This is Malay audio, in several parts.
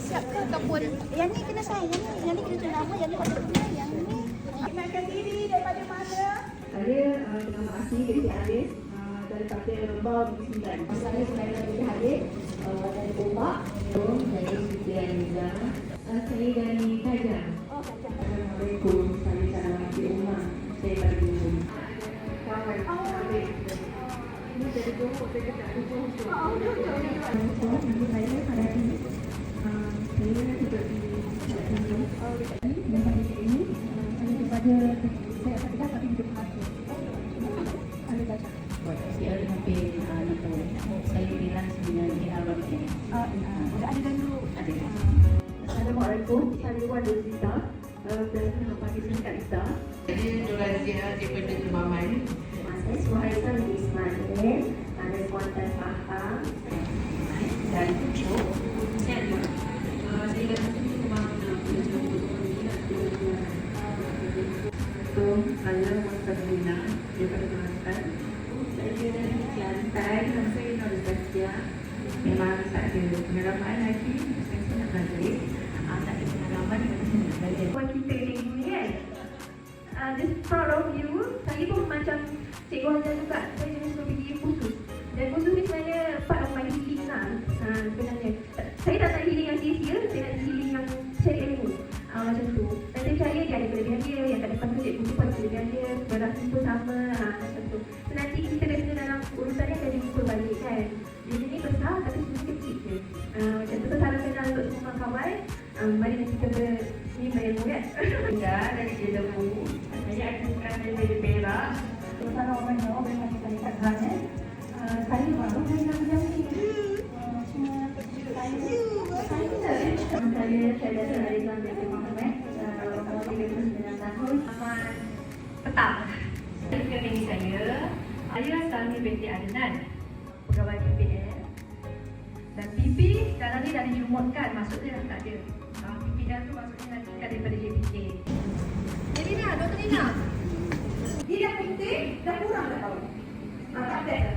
siap ke ataupun yang ni kena sign, yang ni kena tulis nama, yang ni kena tulis, yang ni. Kenalkan diri daripada mana? Saya nama asli Desi Aris daripada Rembau Negeri Sembilan. Saya sebenarnya Desi Aris dari Ombak. Saya Siti Aliza. Saya dari Kajang. Assalamualaikum. Saya Sarah di Umar. Saya dari Bumi. Kawan. Ini dari Johor. Saya dekat Johor. Saya Faradi. Saya duduk di Johor. Nampak di sini. Saya kepada saya akan tidak tapi hidup hati. Ada baca. Saya hampir saya bilang sebenarnya di awal ini. Ada dulu. Ada. Assalamualaikum. Saya Wan Rosita. Dan nama pagi singkat Ita. Jadi Nurhazia daripada Jumaman. Saya Suhaisa bin Ismail. Ada Kuantan Faham. Dan Pucuk. Saya datang ke Jumaman. Saya Mustafa daripada Kelantan. Saya dari Kelantan. Nama saya Nur Zakia. Memang tak ada pengalaman lagi. Saya nak belajar. Tak ada pengalaman. Saya nak belajar. Buat kita ni kan? Just proud of you. Saya pun macam Cikgu Hazan juga. Saya jenis berfikir khusus. Dan khusus ni sebenarnya part of my healing lah. Sebenarnya. Saya tak nak healing yang sia-sia. Saya nak healing yang cari ilmu. Macam tu. Dan saya percaya dia ada kelebihan dia. Yang tak depan tu cikgu tu pada kelebihan dia. Berasa pun sama. Macam tu. So, nanti kita kena dalam urusan ni akan jumpa balik kan. Di sini besar tapi sini kecil je. Macam tu. So, salam kenal untuk semua kawan. Mari nanti kita bersini berilmu kan. Saya dari Jelembu. Saya akan dari Perak. Kalau orang Jawa memang kita lihat kerana saya baru saya nak berjanji. Saya Syahida Arizan dari Muhammad. Kalau 39 tahun. Selamat petang. Ini saya. Ayah Sami binti Adnan. Pegawai PPL. Dan PP sekarang ni dah dijumutkan. Maksudnya dah tak ada. PPL tu maksudnya nanti kan daripada JPK. Jadi Nina, Dr. Nina. Dia dah penting, dah kurang dah tahu. Tak best.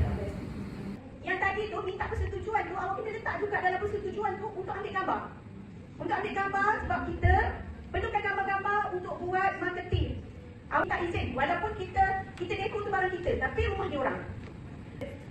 Yang tadi tu minta persetujuan tu, awak kena letak juga dalam persetujuan tu untuk ambil gambar. Untuk ambil gambar sebab kita perlukan gambar-gambar untuk buat marketing. Awak tak izin, walaupun kita neko tu barang kita, tapi rumah dia orang.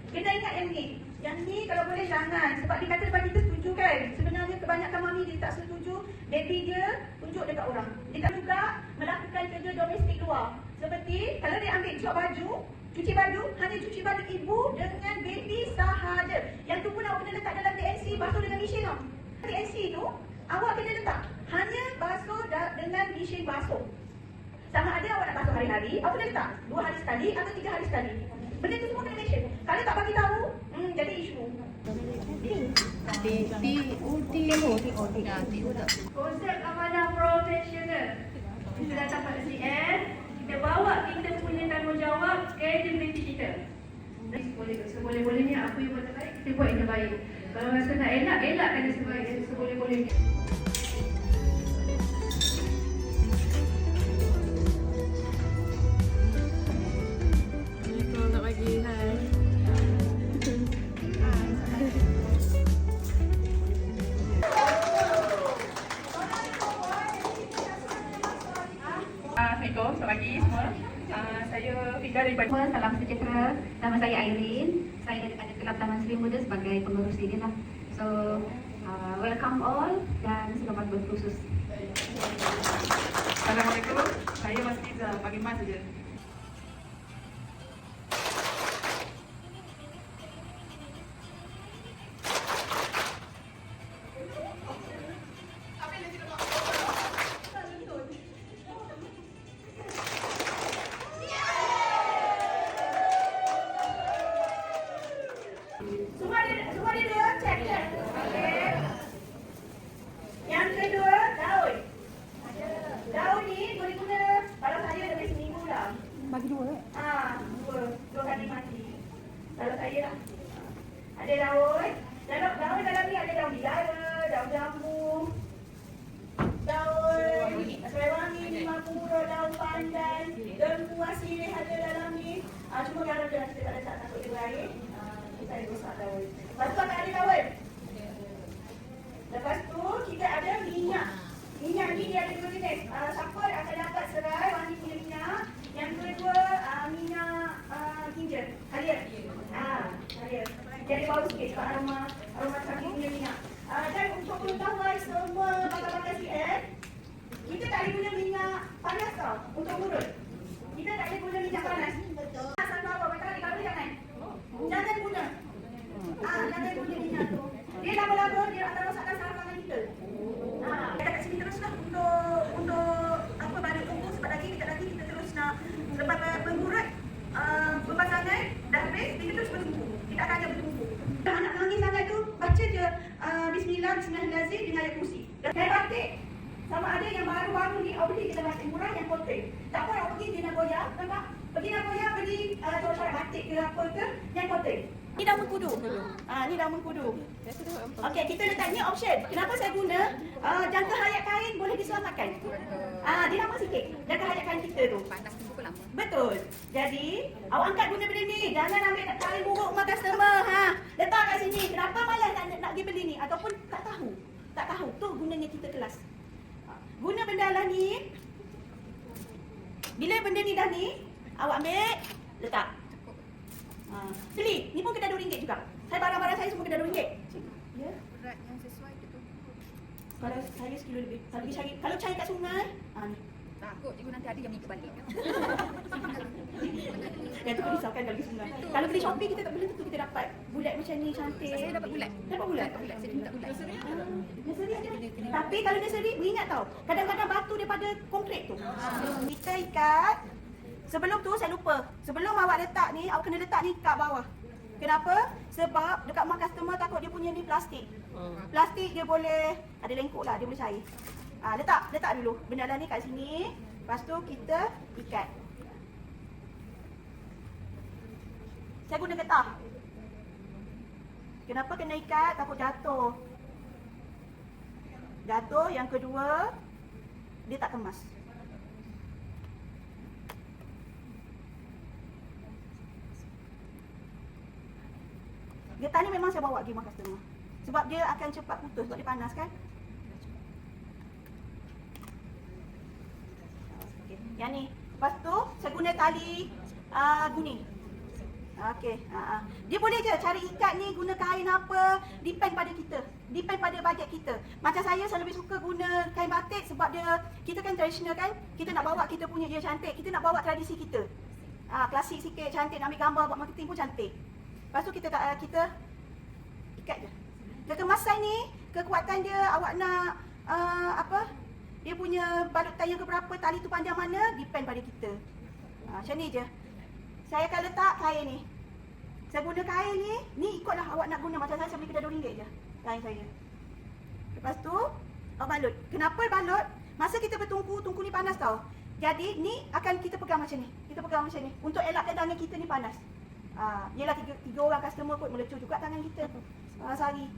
Kena ingat yang ni. Yang ni kalau boleh jangan. Sebab dia kata depan kita setuju kan. Sebenarnya kebanyakan mami dia tak setuju. Baby dia tunjuk dekat orang. Dia tak juga melakukan kerja domestik luar. Seperti kalau dia ambil job baju, cuci baju, hanya cuci baju ibu dengan baby sahaja. Yang tu pun awak kena letak dalam DNC basuh dengan mesin tau. DNC tu awak kena letak hanya basuh dengan mesin basuh. Sama ada awak nak basuh hari-hari, awak kena letak 2 hari sekali atau 3 hari sekali. Benda tu semua kena mention. Kalau tak bagi tahu, jadi isu. Konsep amanah profesional. Kita datang pada CN, kita bawa kita punya tanggungjawab kredibiliti kita. Seboleh-bolehnya apa yang buat terbaik, kita buat yang terbaik. Kalau rasa nak elak, elakkan dia seboleh-bolehnya. Assalamualaikum, selamat pagi semua. Saya Fika daripada Salam sejahtera. Nama saya Irene. Saya ada Kelab Taman Seri Muda sebagai pengurus ini lah. So, welcome all dan selamat berkhusus. Assalamualaikum, saya Mas Liza, bagaimana saja? Semua dia dua, cek. Okay. Yang kedua, daun. Daun ni boleh guna, kalau saya lebih seminggu dah. tak akan bertumpu. Kalau anak nangis sangat tu, baca je Bismillah, Bismillahirrahmanirrahim dengan ayat kursi. Kain batik sama ada yang baru-baru ni, awak beli kita batik murah yang kotak. Tak apa awak pergi di Nagoya, nampak? Pergi Nagoya beli corak batik ke apa ke yang kotak. Ni daun mengkudu. Ni daun mengkudu. Okey, kita letak ni option. Kenapa saya guna jangka hayat kain boleh diselamatkan. Dia lama sikit jangka hayat kain kita tu. Panas tu pun lama. Betul. Jadi, awak angkat guna benda ni. Jangan ambil kain buruk rumah customer. Letak kat sini. Kenapa malas nak pergi beli ni? Ataupun tak tahu. Tak tahu. Tu gunanya kita kelas. Guna benda lah ni. Bila benda ni dah ni, awak ambil, letak. Beli. Ni pun kedai RM2 juga. Saya barang-barang saya semua kedai RM2. Ya. Berat yang sesuai tu. Kalau saya sekilo lebih. Kalau pergi cari, kalau cari kat sungai, ni. Takut cikgu nanti ada yang menipu balik. Yang tu risaukan kalau pergi sungai. Kalau beli Shopee kita tak boleh tentu kita dapat bulat macam ni cantik. Saya dapat bulat. Dapat bulat? Saya minta bulat. Nursery ada. Tapi kalau nursery, ingat tau, kadang-kadang batu daripada konkret tu. Kita ikat. Sebelum tu saya lupa. Sebelum awak letak ni, awak kena letak ni kat bawah. Kenapa? Sebab dekat rumah customer takut dia punya ni plastik. Plastik dia boleh ada lengkuk lah, dia boleh cair. Letak dulu benda lah ni kat sini. Lepas tu kita ikat. Saya guna getah. Kenapa kena ikat? Takut jatuh. Jatuh. Yang kedua, dia tak kemas. Getah ni memang saya bawa pergi rumah customer. Sebab dia akan cepat putus sebab dia panas kan. Okay. Yang ni. Lepas tu saya guna tali guni. Okey. Dia boleh je cari ikat ni guna kain apa, depend pada kita. Depend pada bajet kita. Macam saya lebih suka guna kain batik sebab kita kan tradisional kan. Kita nak bawa kita punya dia cantik. Kita nak bawa tradisi kita. Klasik sikit, cantik, nak ambil gambar buat marketing pun cantik. Lepas tu kita ikat je. Kekemasan ni, kekuatan dia awak nak dia punya balutan yang keberapa, tali tu panjang mana, depend pada kita. Macam ni je. Saya akan letak kain ni. Saya guna kain ni ikutlah awak nak guna. Macam saya beli kedai RM2 je kain saya. Lepas tu, awak balut. Kenapa balut? Masa kita bertungku, tungku ni panas tau. Jadi ni akan kita pegang macam ni. Kita pegang macam ni untuk elakkan tangan kita ni panas. Yelah tiga orang customer kot melecur juga tangan kita sehari.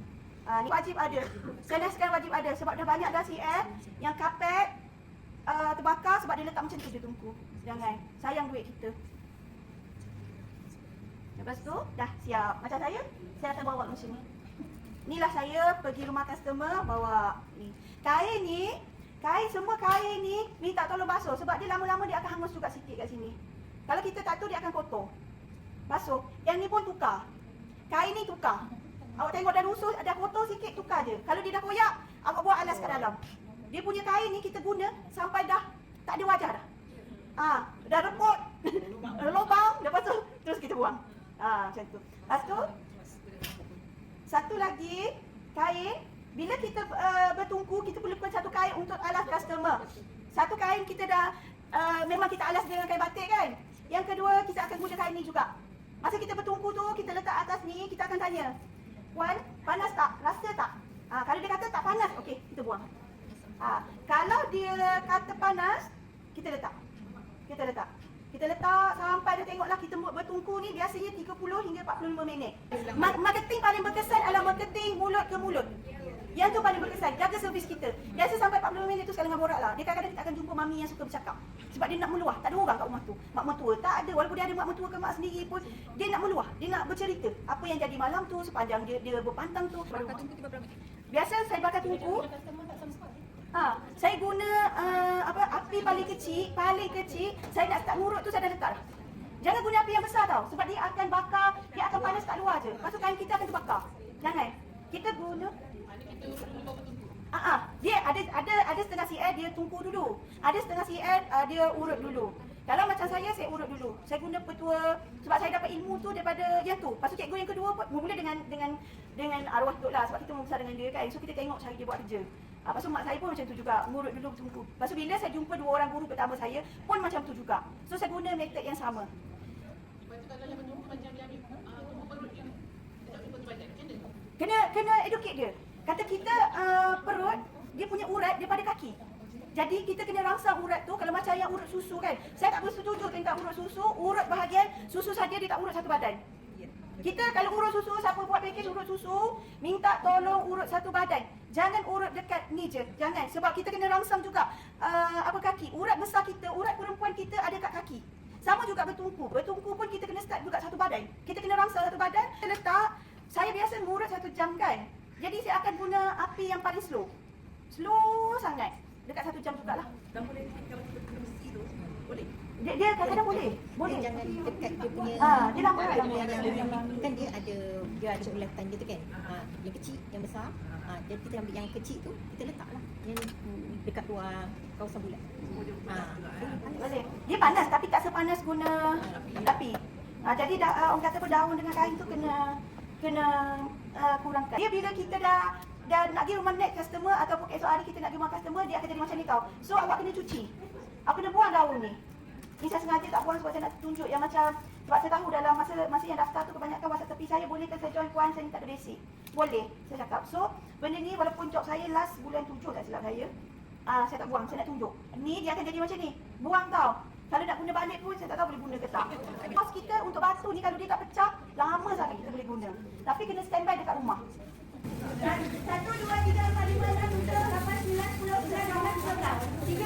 Ni wajib ada. Saya sekarang wajib ada sebab dah banyak dah CL yang kapet terbakar sebab dia letak macam tu dia tungku. Jangan, sayang duit kita. Lepas tu dah siap. Macam saya akan bawa macam ni. Inilah saya pergi rumah customer bawa ni. Semua kain ni minta tolong basuh sebab dia lama-lama dia akan hangus juga sikit kat sini. Kalau kita tak tu dia akan kotor. Basuh. Yang ni pun tukar. Kain ni tukar. Awak tengok dah lusuh, dah kotor sikit, tukar je. Kalau dia dah koyak, awak buat alas kat dalam. Dia punya kain ni kita guna sampai dah tak ada wajah dah. Dah repot, lubang, lepas tu terus kita buang. Macam tu. Lepas tu, satu lagi, kain. Bila kita bertungku, kita perlukan satu kain untuk alas customer. Satu kain kita dah, memang kita alas dengan kain batik kan. Yang kedua, kita akan guna kain ni juga. Masa kita bertungku tu, kita letak atas ni, kita akan tanya, Puan, panas tak? Rasa tak? Kalau dia kata tak panas, okey, kita buang. Kalau dia kata panas, kita letak. Kita letak sampai dia tengoklah kita bertungku ni biasanya 30 hingga 45 minit. Marketing paling berkesan adalah marketing mulut ke mulut. Yang tu paling berkesan, jaga servis kita. Biasa sampai 45 minit tu sekali dengan borak lah. Dia kadang-kadang kita akan jumpa mami yang suka bercakap. Sebab dia nak meluah, tak ada orang kat rumah tu. Mak mertua tak ada, walaupun dia ada mak mertua ke mak sendiri pun, dia nak meluah, dia nak bercerita. Apa yang jadi malam tu, sepanjang dia berpantang tu. Biasa saya bakar tungku. Saya guna api paling kecil, saya nak start ngurut tu saya dah letak dah. Jangan guna api yang besar tau, sebab dia akan bakar, dia akan panas kat luar je. Lepas tu kain kita akan terbakar. Jangan. Kita guna dia ada setengah CL dia tungku dulu. Ada setengah CL dia urut dulu. Kalau macam saya urut dulu. Saya guna petua sebab saya dapat ilmu tu daripada yang tu. Lepas tu cikgu yang kedua bermula dengan arwah Tok lah sebab kita membesar dengan dia kan. So kita tengok cara dia buat kerja. Lepas tu mak saya pun macam tu juga, ngurut dulu tungku. Lepas tu bila saya jumpa dua orang guru pertama saya pun macam tu juga. So saya guna metod yang sama. Kena educate dia. Kata kita perut dia punya urat daripada kaki. Jadi kita kena rangsang urat tu. Kalau macam yang urut susu kan, saya tak bersetuju tentang urut susu. Urut bahagian susu saja, dia tak urut satu badan. Kita kalau urut susu, siapa buat package urut susu, minta tolong urut satu badan. Jangan urut dekat ni je. Jangan. Sebab kita kena rangsang juga kaki. Urat besar kita, urat perempuan kita ada kat kaki. Sama juga bertungku. Bertungku pun kita kena start juga satu badan. Kita kena rangsang satu badan. Kita letak, saya biasa mengurut 1 jam kan. Jadi saya akan guna api yang paling slow. Slow sangat. Dekat 1 jam jugalah. Dan boleh kalau kita bersi tu, boleh. Dia kadang-kadang boleh. Boleh. Jangan dekat dia punya Dia lama kan? kan dia ada bulatan dia tu kan. Yang kecil, yang besar. Jadi kita ambil yang kecil tu, kita letaklah yang dekat luar kawasan bulat. Boleh. Dia panas tapi tak sepanas guna api. Jadi orang kata daun dengan kain tu kena kurangkan. Dia bila kita dah nak pergi rumah next customer ataupun esok hari kita nak pergi rumah customer, dia akan jadi macam ni tau. So awak kena cuci. Awak kena buang daun ni. Ni saya sengaja tak buang sebab saya nak tunjuk yang macam, sebab saya tahu dalam masa yang daftar tu kebanyakan WhatsApp tepi saya, bolehkah saya join puan, saya ni tak ada basic. Boleh, saya cakap. So benda ni walaupun job saya last bulan 7 tak silap saya, saya tak buang, saya nak tunjuk. Ni dia akan jadi macam ni. Buang tau. Kalau nak guna balik pun saya tak tahu boleh guna ke tak. Kos kita untuk batu ni kalau dia tak pecah, lama sangat kita boleh guna. Tapi kena standby dekat rumah. 1, 2, 3, 4, 5, 6, 7, 8, 9, 10, 11, 12,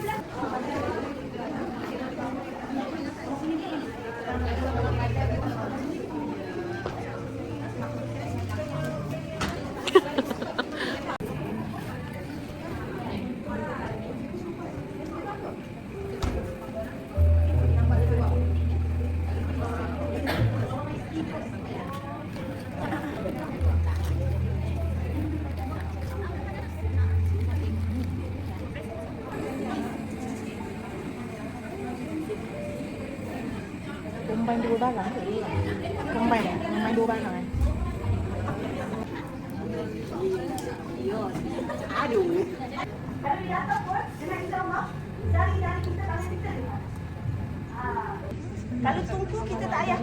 Combine dua barang. Combine dua barang. Aduh. Kalau dia datang pun, dengan insyaAllah, jari kita tangan kita. Kalau tungku kita tak payah.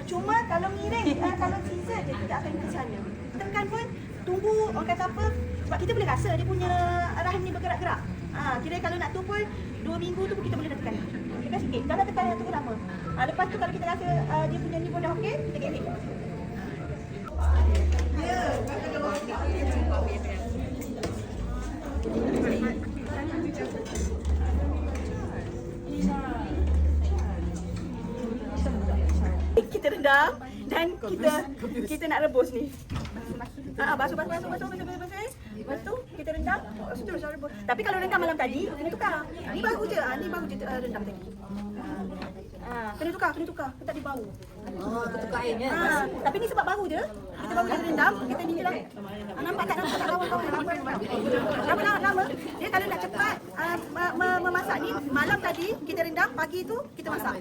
Cuma kalau miring, kalau scissor je kita akan ke sana. Tekan pun, tunggu orang kata apa, sebab kita boleh rasa dia punya rahim ni bergerak-gerak. Kira kalau nak tu pun 2 minggu tu pun kita boleh dah tekan. Tekan sikit. Jangan tekan yang tu lama. Lepas tu kalau kita rasa dia punya ni pun dah okey, kita get it. Kita rendam dan kita nak rebus ni. Basuh. Lepas tu kita rendam. Terus rebus. Tapi kalau rendam malam tadi kena tukar. Ni baru je rendam tadi. Kena tukar. Tak ada bau. Tukar airnya. Tapi ni sebab baru je. Kita baru je rendam, kita ni je lah. Nampak tak kawan-kawan? Lama. Dia kalau nak cepat memasak ni, malam tadi kita rendam, pagi tu kita masak.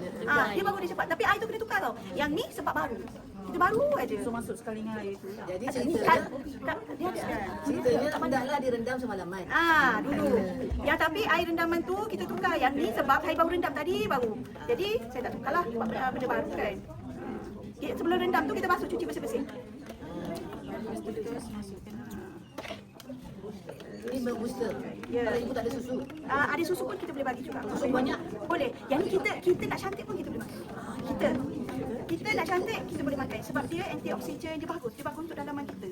Dia baru dia cepat. Tapi air tu kena tukar tau. Yang ni sebab baru. Kita baru aja. So masuk sekali dengan air tu. Jadi ceritanya hendaklah direndam semalaman. Dulu. Yang tapi air rendaman tu kita tukar. Yang ni sebab saya baru rendam tadi baru. Jadi saya tak tukarlah sebab benda baru kan. Sebelum rendam tu kita basuh, cuci bersih-bersih. Ini booster. Kalau ibu tak ada susu. Ada susu pun kita boleh bagi juga. Susu banyak. Boleh. Yang ni kita nak cantik pun kita boleh makan. Kita nak cantik kita boleh makan sebab dia antioksigen, dia bagus untuk dalaman kita.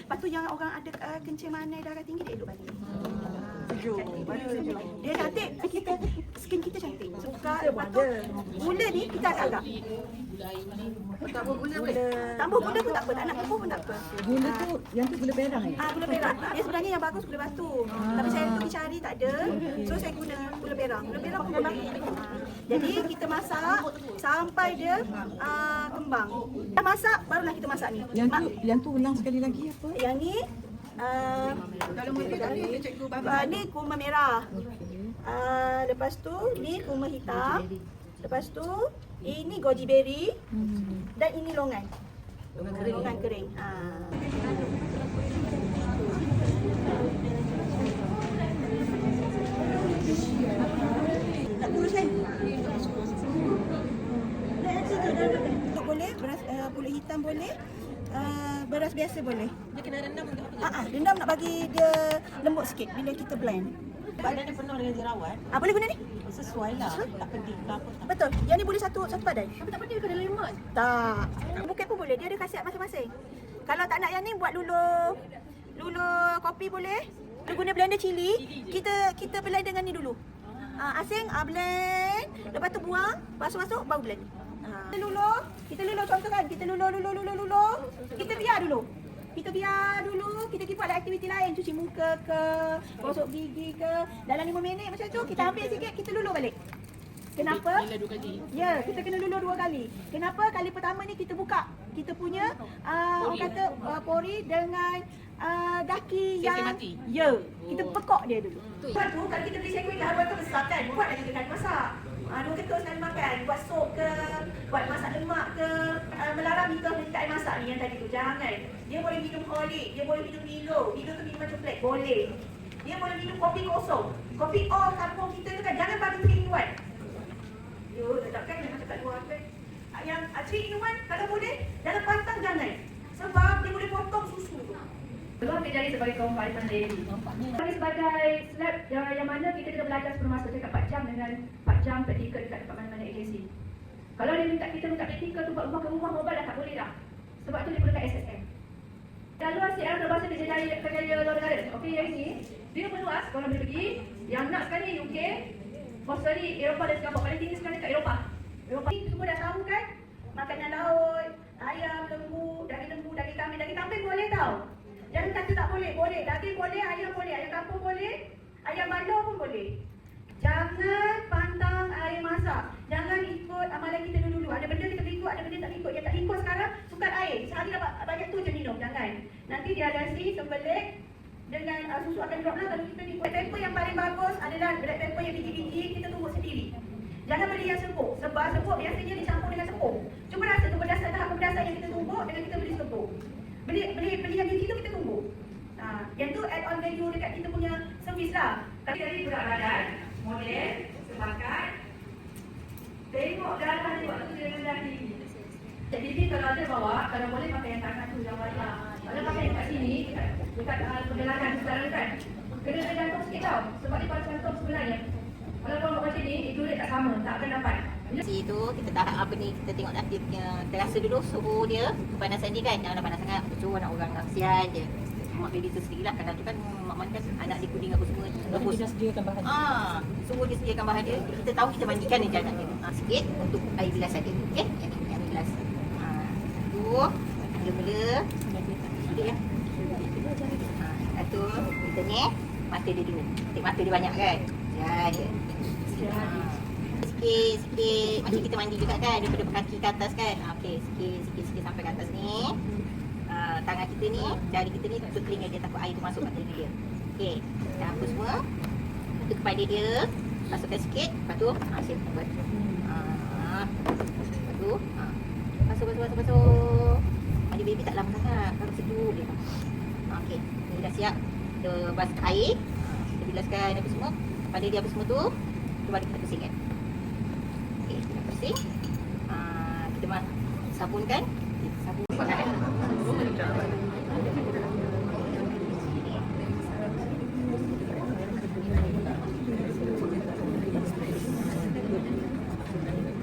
Lepas tu yang orang ada kencing manis, darah tinggi dia elok balik. Dia cantik, skin kita cantik. Suka. Lepas tu gula ni kita agak-agak. Tambah gula apa? Tambah gula pun tak apa, tak nak tambah pun tak apa. Gula tu, yang tu gula merah ya? Gula merah. Dia sebenarnya yang bagus gula batu. Tapi saya pergi cari tak ada. So saya guna gula merah. Gula merah pun bagus. Jadi kita masak sampai dia kembang. Dah masak barulah kita masak ni. Yang tu ulang sekali lagi apa? Yang ni ni kurma merah. Lepas tu ni kurma hitam. Lepas tu ini goji berry. Dan ini longan. Longan kering. Tak kurus kan? Boleh, beras pulut hitam boleh. Beras panas biasa boleh. Dia kena rendam ke apa? Rendam nak bagi dia lembut sikit bila kita blend. Badan dia penuh dengan jerawat. Boleh guna ni? Sesuai lah. Tak pedih ke apa. Betul. Yang ni boleh satu badan. Tapi tak pedih ke dalam lemak? Tak. Bukit pun boleh. Dia ada khasiat masing-masing. Kalau tak nak yang ni buat lulu kopi boleh. Kita guna blender cili. Kita blend dengan ni dulu. Asing blend. Lepas tu buang, masuk baru blend. Kita lulu contoh kan. Kita lulu. Kita biar dulu. Kita keep ada aktiviti lain, cuci muka ke, gosok gigi ke. Dalam 5 minit macam tu, kita ambil sikit, kita luluh balik. Kenapa? Ya, kita kena luluh 2 kali. Kenapa? Kali pertama ni kita buka kita punya orang kata pori dengan daki yang mati. Ya, kita pekok dia dulu. Buat tu kalau kita beli sandwich lah, tu besar kan. Buat dah kita kali masak. 2 ketul sekali makan. Buat sup ke, buat masak lemak ke, melarang minum dekat air masak ni yang tadi tu. Jangan. Dia boleh minum Horlick, dia boleh minum Milo. Milo tu minuman coklat, boleh. Dia boleh minum kopi kosong. Kopi all kampung kita tu kan, jangan bagi 3 in 1. Yo, takkan memang cakap luar kan. Yang 3 in 1 kalau boleh, dalam pantang jangan. Sebab dia boleh potong susu tu. Peluang terjadi sebagai kaum parlimen daily. Kami sebagai slab yang mana kita kena belajar sebelum masa dekat 4 jam dengan 4 jam praktikal dekat mana-mana agensi. Kalau dia minta kita buat praktikal tu buat rumah ke rumah mobile dah tak boleh dah. Sebab tu dia perlukan SSM. Laluan CR berbahasa kerjaya luar negara. Okey, yang ini dia meluas, korang boleh pergi. Yang nak sekali UK, Australia, Eropah dan Singapura. Paling tinggi sekali kat Eropah. Eropah ni semua dah tahu kan? Makanan laut, ayam, lembu, daging kambing. Daging kambing boleh tau. Jangan kata tak boleh. Boleh. Daging boleh, ayam boleh, ayam kampung boleh, ayam bandar pun boleh. Jangan pantang air masak. Jangan ikut amalan kita dulu. Ada benda kita ikut, ada benda tak ikut. Yang tak ikut sekarang, sukat air. Sehari dapat banyak tu je minum. Jangan. Nanti dihidrasi, sembelik dengan susu akan drop lah kalau kita ikut. Black pepper yang paling bagus adalah black pepper yang biji-biji kita tumbuk sendiri. Jangan beli yang sepuk. Sebab sepuk biasanya dicampur dengan sepuk. Cuba rasa tahap kepedasan yang kita tumbuk dengan kita beli sepuk. Beli yang biji tu kita tumbuk. Yang tu add on value dekat kita punya servis lah. Tapi dari berat badan, model, sepakat, tengok darah ni waktu dia rendah tinggi. Jadi kalau ada bawa, kalau boleh pakai yang tangan tu yang banyak. Kalau pakai dekat sini, dekat perjalanan sekarang kan, kena jantung sikit tau. Sebab dia pada jantung sebenarnya. Kalau korang buat macam ni, itu dia tak sama, tak akan dapat. Si tu kita tahap apa ni, kita tengok dah dia punya, kita rasa dulu suhu dia, kepanasan dia kan, jangan panas sangat. Betul anak orang kasihan je. Mak baby tu sendiri lah, kadang tu kan mak mana kan anak dia kuding apa semua. Rebus. Dia sediakan bahan dia. Semua dia sediakan bahan dia. Kita tahu kita mandikan je anak dia. Sikit untuk air bilas saja. Okey, yang bilas. Tu, mula-mula. Sedih ya. Satu, kita ni, mata dia dulu. Tengok mata dia banyak kan. Jadi. Sikit. Macam kita mandi juga kan, daripada kaki ke atas kan. Okey, sikit sampai ke atas ni. Tangan kita ni, jari kita ni tutup telinga dia, takut air tu masuk kat telinga dia. Okey, dah apa semua. Tutup kepada dia, masukkan sikit, lepas tu asyik buat. Lepas tu basuh. Mandi baby tak lama sangat, kalau sejuk dia. Okey, ni dah siap. Kita basuh air, kita bilaskan apa semua. Pada dia apa semua tu baru kita bersihkan. Okey, kita bersih. Kita sabunkan. Sabun pakai.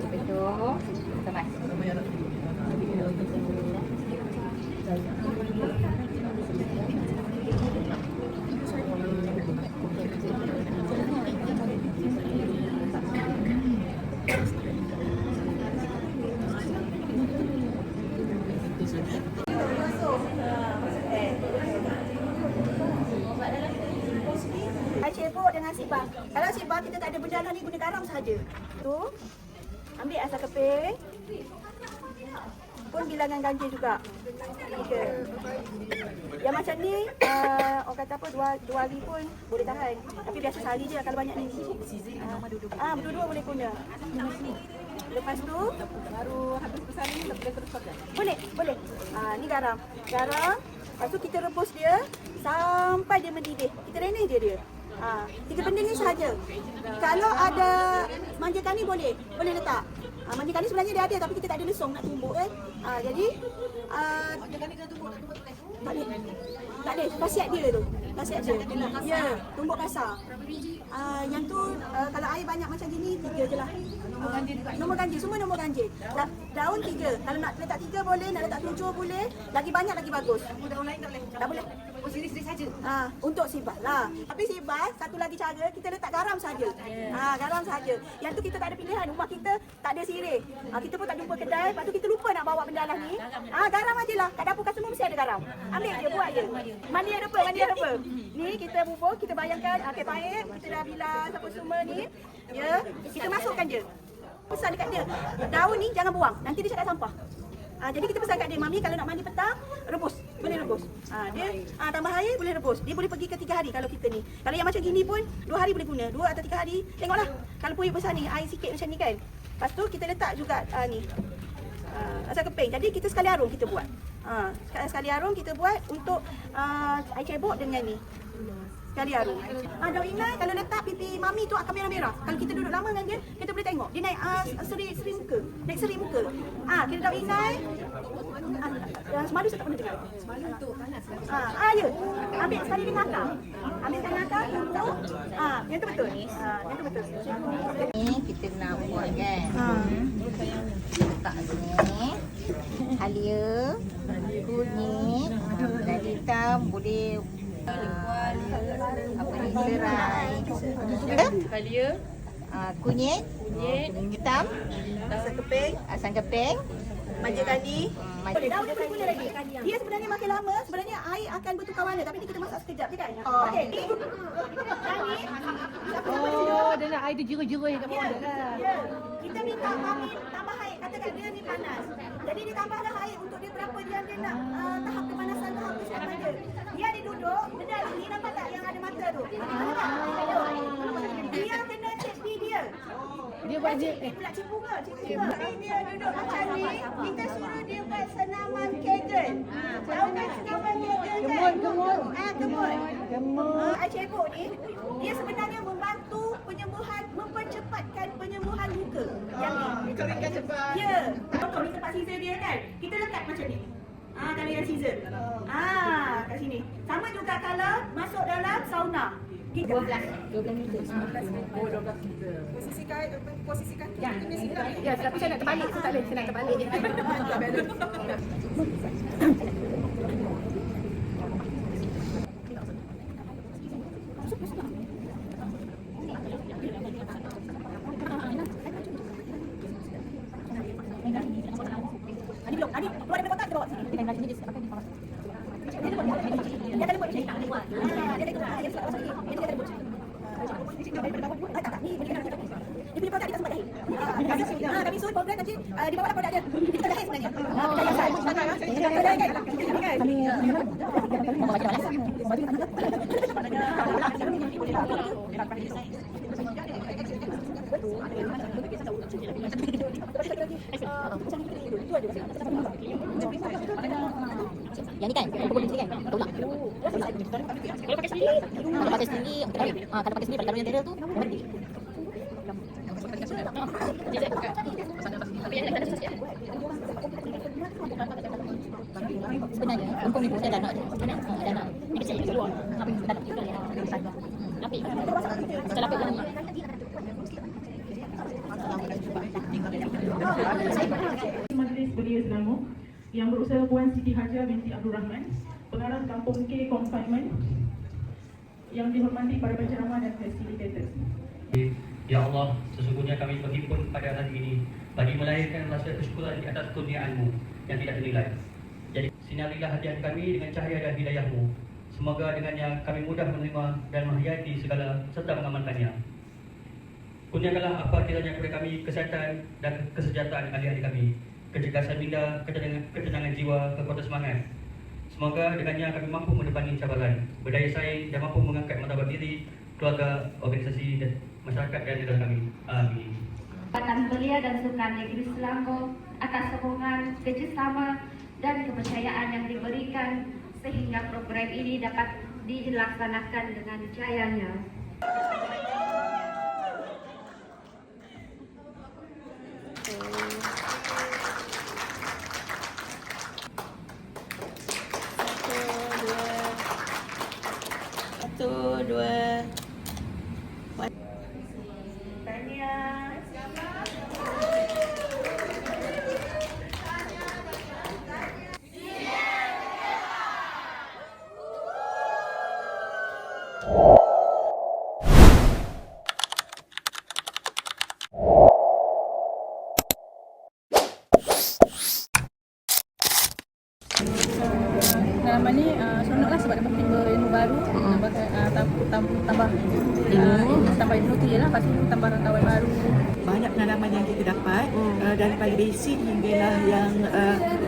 Betul. Kemas. Cebok dengan sibah. Kalau sibah kita tak ada benda lah ni, guna garam sahaja. Tu, ambil asal keping. Pun bilangan ganjil juga. 3. Yang macam ni, orang kata apa, 2 hari pun boleh tahan. Tapi biasa sehari je kalau banyak ni. Berdua-dua boleh guna. Lepas tu, baru habis besar ni, boleh terus pakai. Boleh. Ni garam. Lepas tu kita rebus dia sampai dia mendidih. Kita renes dia. 3 benda ni sahaja. Kalau ada manjakan ni boleh letak. Mandikan ni sebenarnya dia ada tapi kita tak ada lesung nak tumbuk kan. Jadi tak ada, khasiat dia tu. Khasiat dia. Ya, tumbuk kasar. Yang tu kalau air banyak macam gini 3 je lah. Nombor ganjil, semua nombor ganjil. Daun 3. Kalau nak letak 3 boleh, nak letak 7 boleh. Lagi banyak lagi bagus. Daun lain tak boleh. Tak boleh. Oh, sini saja. Untuk sibat lah. Tapi sibat, satu lagi cara, kita letak garam saja. Garam saja. Yang tu kita tak ada pilihan. Rumah kita tak ada sirih. Kita pun tak jumpa kedai. Lepas tu kita lupa nak bawa benda lah ni. Garam aje lah. Kat dapur customer mesti ada garam. Ambil je, buat je. Mandi ada apa? Mandi ada apa? Ni kita bubur, kita bayangkan paip, kita dah bilas apa semua ni. Ya, kita masukkan je. Pesan dekat dia, daun ni jangan buang. Nanti dia cakap sampah. Jadi kita pesan kat dia, Mami kalau nak mandi petang, rebus. Boleh rebus. Dia tambah air, boleh rebus. Dia boleh pergi ke 3 hari kalau kita ni. Kalau yang macam gini pun 2 hari boleh guna. 2 atau 3 hari. Tengoklah. Kalau punya besar ni, air sikit macam ni kan. Lepas tu kita letak juga ni. Asal keping. Jadi kita sekali arung kita buat. Sekali arung kita buat untuk air cebok dengan ni. Sekali arung. Daun inai kalau letak pipi Mami tu akan merah-merah. Kalau kita duduk lama dengan dia, kita boleh tengok. Dia naik seri muka. Naik seri muka. Kita daun inai. Semadu saya tak pernah dengar. Semadu tu panas lah. Ya. Ambil sekali dengan akar. Ambilkan akar, tumbuk. Yang tu betul. Yang tu betul. Ni kita nak buat kan. Letak sini. Halia, kunyit, dan hitam boleh apa ni, serai. Halia, Kunyit, hitam, asam keping, Majak tadi. majak. Daun dia boleh guna lagi. Dia sebenarnya makin lama, sebenarnya air akan bertukar warna. Tapi ni kita masak sekejap je kan? Okey. dia nak air tu jerui-jerui kat bawah. Ya. Kita minta Mami tambah air. Katakan dia ni panas. Jadi dia tambahlah air untuk dia berapa yang dia nak tahap kepanasan, tahap kesiapan dia. Dia ada duduk, benda ni nampak tak yang ada mata tu? Dia kena cek pi dia. Dia buat je. Pula cikgu ke? Dia duduk macam ni, kita suruh dia buat senaman Kegel. Tahu kan senaman Kegel kan? Gemuk. Air cebok ni, dia sebenarnya membantu penyembuhan, mempercepatkan penyembuhan luka. Yang ni. Keringkan cepat. Ya. Contoh ni tempat scissor dia kan? Kita letak macam ni. Kalau yang scissor. Kat sini. Sama juga kalau masuk dalam sauna. 12 meter. Posisi kaki. Ya, tapi saya nak terbalik. Saya tak boleh, saya nak terbalik. Adik, keluar daripada kotak, kita bawa sini. Dia akan buat macam ni. Dia akan buat. Dia akan buat. Dia punya produk kita sempat jahit. Kami suruh program nanti di bawah produk dia. Kita jahit sebenarnya. Yang ni kan, pukul sini kan, tolak. Kalau pakai sendiri, kalau pakai sendiri, pakai garam yang terel tu, berhenti. Sebenarnya, empung ni pun saya dah nak. Ni kecil keluar. Tapi dah nak. Lapik. Kita lapik lagi. Majlis Belia Selangor yang berusaha Puan Siti Haja binti Abdul Rahman, pengarah Kampung K Confinement, yang dihormati para penceramah dan facilitators. Ya Allah, sesungguhnya kami berhimpun pada hari ini bagi melahirkan rasa kesyukuran di atas kurniaan-Mu yang tidak ternilai. Jadi, sinarilah hadiah kami dengan cahaya dan hidayah-Mu. Semoga dengannya kami mudah menerima dan menghayati segala serta mengamalkannya. Kurniakanlah apa kiranya kepada kami kesihatan dan kesejahteraan adik-adik kami, kecerdasan minda, ketenangan jiwa, kekuatan semangat. Semoga dengannya kami mampu menepani cabaran, berdaya saing dan mampu mengangkat martabat diri, keluarga, organisasi dan masyarakat dan negara kami. Amin. Jabatan Belia dan Sukan Negeri Selangor atas sokongan, kerjasama dan kepercayaan yang diberikan sehingga program ini dapat dilaksanakan dengan jayanya. Oh. 1, 2. Tahniah. Pengalaman ni seronoklah sebab dapat timba ilmu baru, tambah ilmu tu je lah, lepas tu tambah kawan baru. Banyak pengalaman yang kita dapat daripada basic hinggalah yang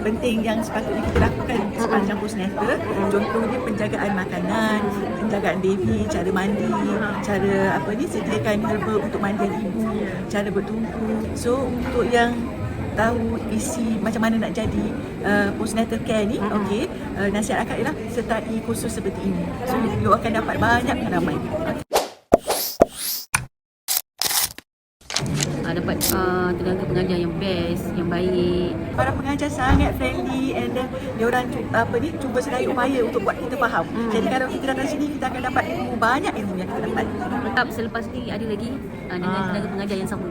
penting yang sepatutnya kita lakukan sepanjang postnatal. Contohnya penjagaan makanan, penjagaan baby, cara mandi, cara sediakan herba untuk mandian ibu, cara bertumpu. So untuk yang tahu isi macam mana nak jadi postnatal care ni, okey, nasihat akak ialah sertai kursus seperti ini. So you akan dapat banyak pengalaman. Dapat tenaga pengajar yang best, yang baik. Para pengajar sangat friendly and then diorang cuba sedaya upaya untuk buat kita faham. Jadi kalau kita datang sini kita akan dapat ilmu, banyak ilmu yang kita dapat. Tetap selepas ni ada lagi dengan tenaga pengajar yang sama.